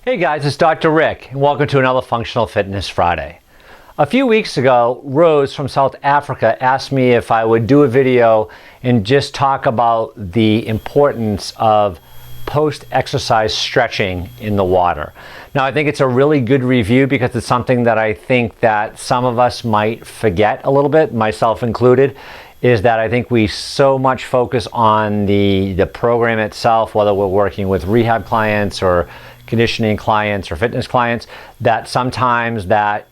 Hey guys, it's Dr. Rick, and welcome to another Functional Fitness Friday. A few weeks ago, Rose from South Africa asked me if I would do a video and just talk about the importance of post-exercise stretching in the water. Now, I think it's a really good review because it's something that I think that some of us might forget a little bit, myself included, is that I think we so much focus on the program itself, whether we're working with rehab clients or conditioning clients or fitness clients, that sometimes that,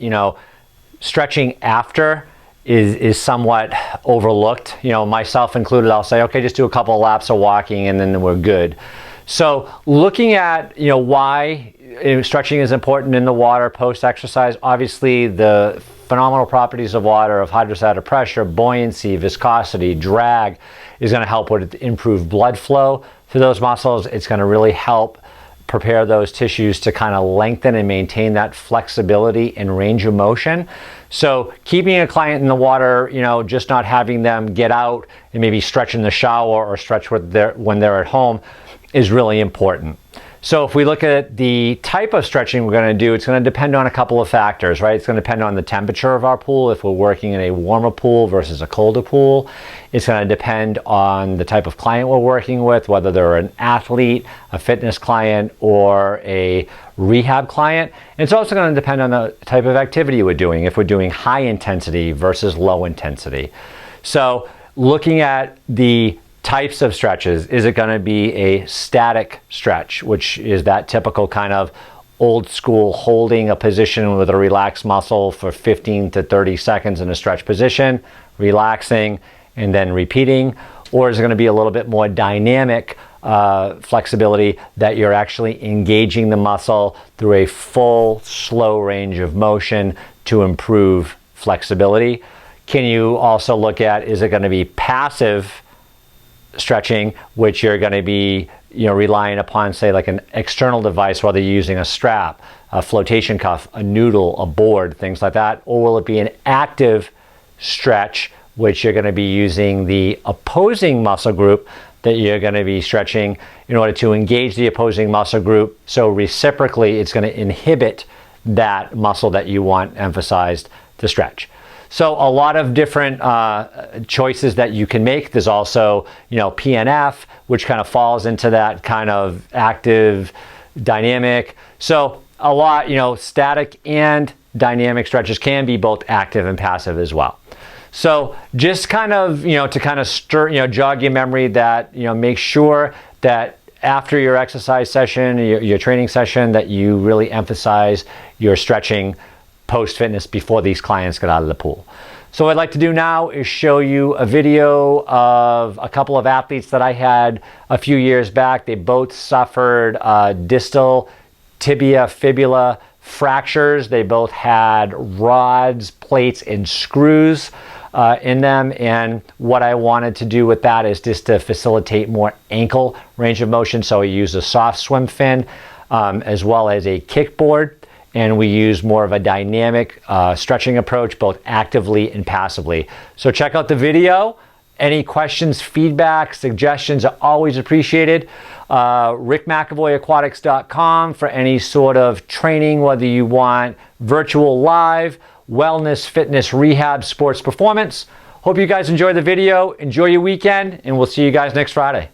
stretching after is somewhat overlooked. Myself included, I'll say, okay, just do a couple of laps of walking and then we're good. So looking at, why stretching is important in the water post-exercise, obviously the phenomenal properties of water of hydrostatic pressure, buoyancy, viscosity, drag is going to help with improved blood flow to those muscles. It's going to really help prepare those tissues to kind of lengthen and maintain that flexibility and range of motion. So keeping a client in the water, just not having them get out and maybe stretch in the shower or stretch when they're at home is really important. So if we look at the type of stretching we're going to do, it's going to depend on a couple of factors, right? It's going to depend on the temperature of our pool, if we're working in a warmer pool versus a colder pool. It's going to depend on the type of client we're working with, whether they're an athlete, a fitness client, or a rehab client. And it's also going to depend on the type of activity we're doing, if we're doing high intensity versus low intensity. So looking at the types of stretches, is it going to be a static stretch, which is that typical kind of old school holding a position with a relaxed muscle for 15 to 30 seconds in a stretch position, relaxing and then repeating? Or is it going to be a little bit more dynamic flexibility that you're actually engaging the muscle through a full slow range of motion to improve flexibility? Can you also look at, is it going to be passive stretching, which you're going to be relying upon, say, like an external device, whether you're using a strap, a flotation cuff, a noodle, a board, things like that? Or will it be an active stretch, which you're going to be using the opposing muscle group that you're going to be stretching in order to engage the opposing muscle group, so reciprocally it's going to inhibit that muscle that you want emphasized to stretch? So a lot of different choices that you can make. There's also, PNF, which kind of falls into that kind of active, dynamic. So a lot, static and dynamic stretches can be both active and passive as well. So just kind of, to kind of stir, jog your memory that, make sure that after your exercise session, your training session, that you really emphasize your stretching post-fitness before these clients get out of the pool. So what I'd like to do now is show you a video of a couple of athletes that I had a few years back. They both suffered distal tibia fibula fractures. They both had rods, plates, and screws in them. And what I wanted to do with that is just to facilitate more ankle range of motion. So we used a soft swim fin as well as a kickboard. And we use more of a dynamic stretching approach, both actively and passively. So check out the video. Any questions, feedback, suggestions are always appreciated. McAvoy.aquatics.com for any sort of training, whether you want virtual, live, wellness, fitness, rehab, sports performance. Hope you guys enjoy the video. Enjoy your weekend, and we'll see you guys next Friday.